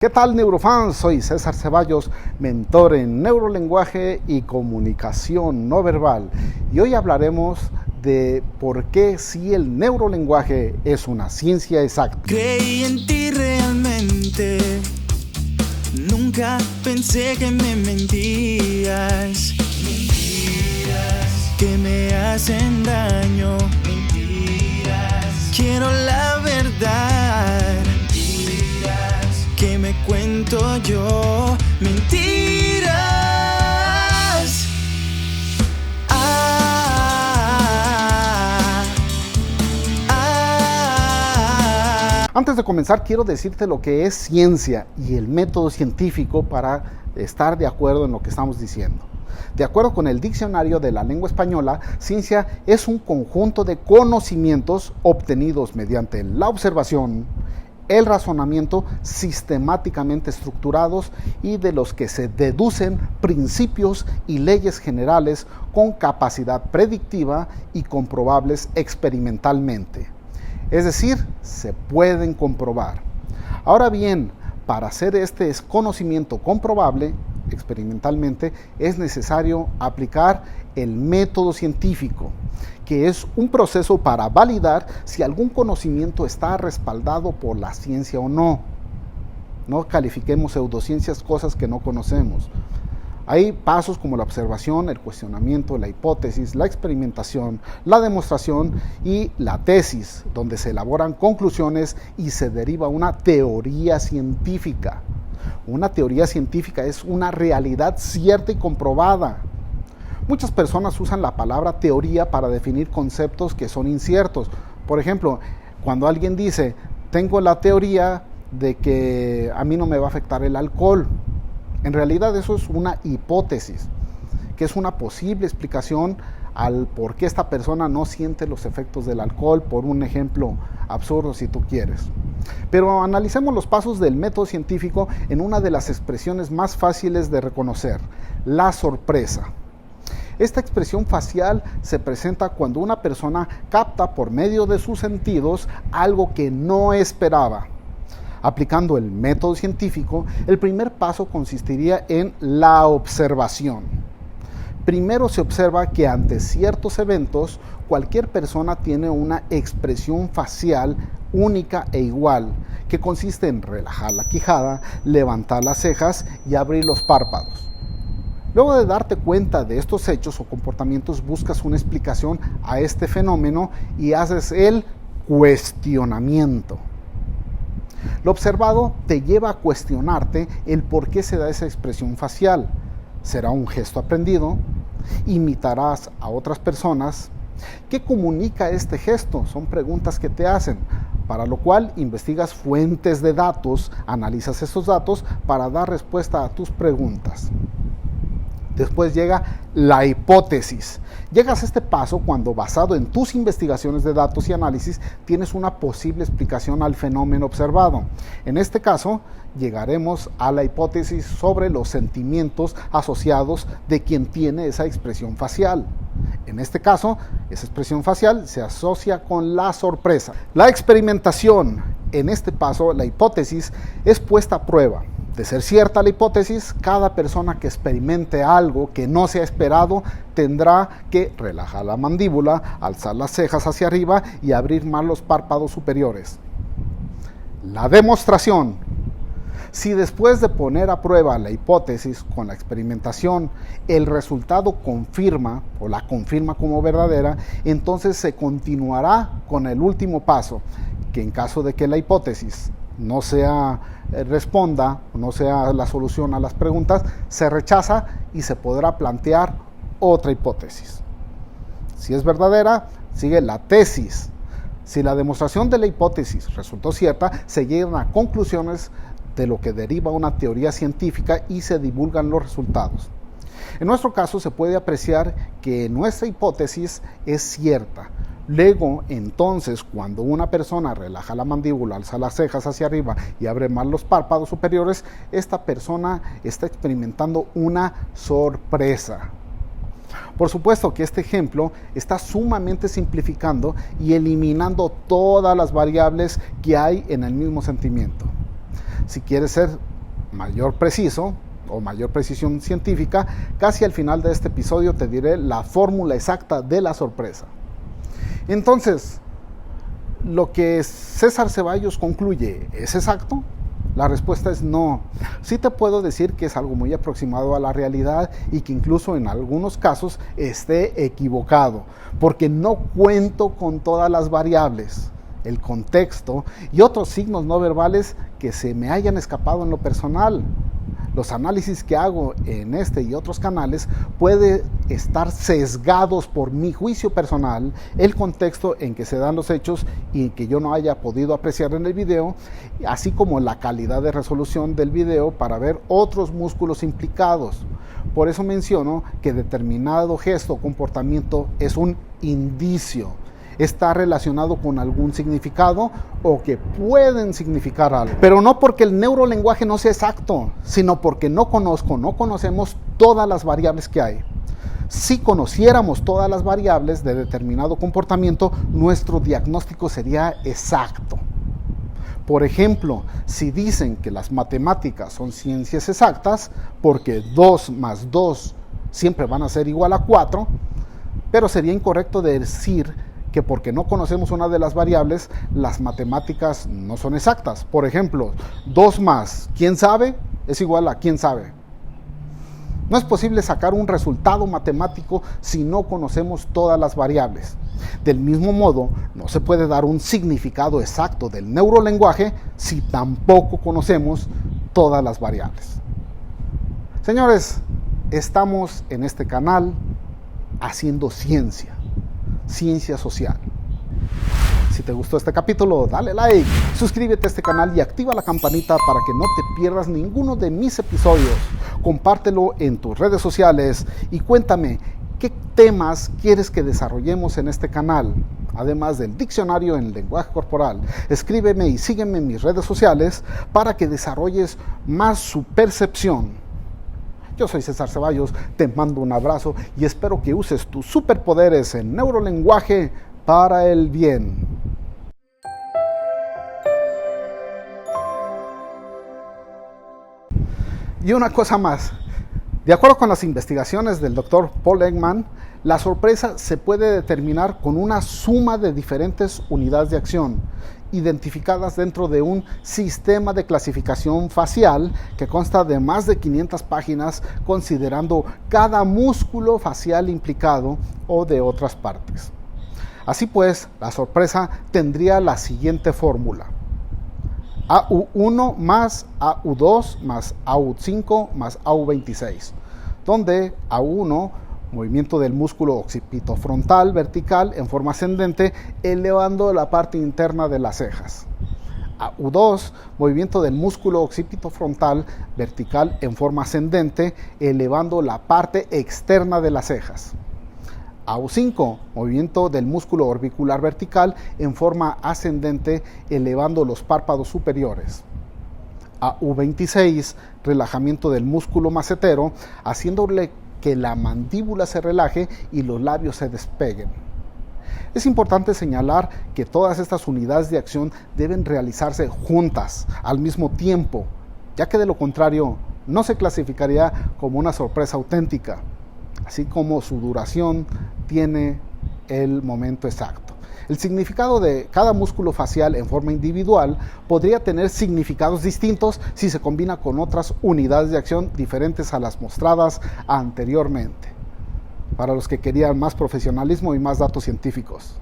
¿Qué tal, neurofans? Soy César Ceballos, mentor en neurolenguaje y comunicación no verbal. Y hoy hablaremos de por qué si el neurolenguaje es una ciencia exacta. Creí en ti realmente, nunca pensé que me mentías. Mentiras que me hacen daño. Mentiras, quiero la verdad. Que me cuento yo mentiras. Antes de comenzar, quiero decirte lo que es ciencia y el método científico para estar de acuerdo en lo que estamos diciendo. De acuerdo con el diccionario de la lengua española, ciencia es un conjunto de conocimientos obtenidos mediante la observación, el razonamiento sistemáticamente estructurados y de los que se deducen principios y leyes generales con capacidad predictiva y comprobables experimentalmente. Es decir, se pueden comprobar. Ahora bien, para hacer este conocimiento comprobable experimentalmente es necesario aplicar el método científico, que es un proceso para validar si algún conocimiento está respaldado por la ciencia o no. No califiquemos pseudociencias, cosas que no conocemos. Hay pasos como la observación, el cuestionamiento, la hipótesis, la experimentación, la demostración y la tesis, donde se elaboran conclusiones y se deriva una teoría científica. Una teoría científica es una realidad cierta y comprobada. Muchas personas usan la palabra teoría para definir conceptos que son inciertos. Por ejemplo, cuando alguien dice, tengo la teoría de que a mí no me va a afectar el alcohol. En realidad eso es una hipótesis, que es una posible explicación al por qué esta persona no siente los efectos del alcohol, por un ejemplo absurdo si tú quieres. Pero analicemos los pasos del método científico en una de las expresiones más fáciles de reconocer, la sorpresa. Esta expresión facial se presenta cuando una persona capta por medio de sus sentidos algo que no esperaba. Aplicando el método científico, el primer paso consistiría en la observación. Primero se observa que ante ciertos eventos, cualquier persona tiene una expresión facial única e igual, que consiste en relajar la quijada, levantar las cejas y abrir los párpados. Luego de darte cuenta de estos hechos o comportamientos, buscas una explicación a este fenómeno y haces el cuestionamiento. Lo observado te lleva a cuestionarte el por qué se da esa expresión facial. ¿Será un gesto aprendido? ¿Imitarás a otras personas? ¿Qué comunica este gesto? Son preguntas que te hacen, para lo cual investigas fuentes de datos, analizas esos datos para dar respuesta a tus preguntas. Después llega la hipótesis. Llegas a este paso cuando, basado en tus investigaciones de datos y análisis, tienes una posible explicación al fenómeno observado. En este caso, llegaremos a la hipótesis sobre los sentimientos asociados de quien tiene esa expresión facial. En este caso, esa expresión facial se asocia con la sorpresa. La experimentación. En este paso, la hipótesis es puesta a prueba. De ser cierta la hipótesis, cada persona que experimente algo que no se ha esperado tendrá que relajar la mandíbula, alzar las cejas hacia arriba y abrir más los párpados superiores. La demostración. Si después de poner a prueba la hipótesis con la experimentación, el resultado confirma o la confirma como verdadera, entonces se continuará con el último paso, que en caso de que la hipótesis no responda, no sea la solución a las preguntas, se rechaza y se podrá plantear otra hipótesis. Si es verdadera, sigue la tesis. Si la demostración de la hipótesis resultó cierta, se llegan a conclusiones de lo que deriva una teoría científica y se divulgan los resultados. En nuestro caso se puede apreciar que nuestra hipótesis es cierta. Luego, entonces, cuando una persona relaja la mandíbula, alza las cejas hacia arriba y abre más los párpados superiores, esta persona está experimentando una sorpresa. Por supuesto que este ejemplo está sumamente simplificando y eliminando todas las variables que hay en el mismo sentimiento. Si quieres ser mayor preciso o mayor precisión científica, casi al final de este episodio te diré la fórmula exacta de la sorpresa. Entonces, ¿lo que César Ceballos concluye es exacto? La respuesta es no. Sí te puedo decir que es algo muy aproximado a la realidad y que incluso en algunos casos esté equivocado, porque no cuento con todas las variables, el contexto y otros signos no verbales que se me hayan escapado en lo personal. Los análisis que hago en este y otros canales pueden estar sesgados por mi juicio personal, el contexto en que se dan los hechos y que yo no haya podido apreciar en el video, así como la calidad de resolución del video para ver otros músculos implicados. Por eso menciono que determinado gesto o comportamiento es un indicio. Está relacionado con algún significado o que pueden significar algo. Pero no porque el neurolenguaje no sea exacto, sino porque no conocemos todas las variables que hay. Si conociéramos todas las variables de determinado comportamiento, nuestro diagnóstico sería exacto. Por ejemplo, si dicen que las matemáticas son ciencias exactas, porque 2 más 2 siempre van a ser igual a 4, pero sería incorrecto decir que porque no conocemos una de las variables, las matemáticas no son exactas. Por ejemplo, 2 más quién sabe es igual a quién sabe. No es posible sacar un resultado matemático si no conocemos todas las variables. Del mismo modo, no se puede dar un significado exacto del neurolenguaje si tampoco conocemos todas las variables. Señores, estamos en este canal haciendo ciencia social. Si te gustó este capítulo, dale like, suscríbete a este canal y activa la campanita para que no te pierdas ninguno de mis episodios. Compártelo en tus redes sociales y cuéntame qué temas quieres que desarrollemos en este canal, además del diccionario en lenguaje corporal. Escríbeme y sígueme en mis redes sociales para que desarrolles más su percepción. Yo soy César Ceballos, te mando un abrazo y espero que uses tus superpoderes en neurolenguaje para el bien. Y una cosa más, de acuerdo con las investigaciones del Dr. Paul Ekman, la sorpresa se puede determinar con una suma de diferentes unidades de acción, identificadas dentro de un sistema de clasificación facial que consta de más de 500 páginas, considerando cada músculo facial implicado o de otras partes. Así pues, la sorpresa tendría la siguiente fórmula: AU1 más AU2 más AU5 más AU26, donde AU1, movimiento del músculo occipitofrontal vertical en forma ascendente, elevando la parte interna de las cejas. AU2, movimiento del músculo occipitofrontal vertical en forma ascendente, elevando la parte externa de las cejas. AU5, movimiento del músculo orbicular vertical en forma ascendente, elevando los párpados superiores. AU26, relajamiento del músculo macetero, haciéndole que la mandíbula se relaje y los labios se despeguen. Es importante señalar que todas estas unidades de acción deben realizarse juntas, al mismo tiempo, ya que de lo contrario no se clasificaría como una sorpresa auténtica, así como su duración tiene el momento exacto. El significado de cada músculo facial en forma individual podría tener significados distintos si se combina con otras unidades de acción diferentes a las mostradas anteriormente, para los que querían más profesionalismo y más datos científicos.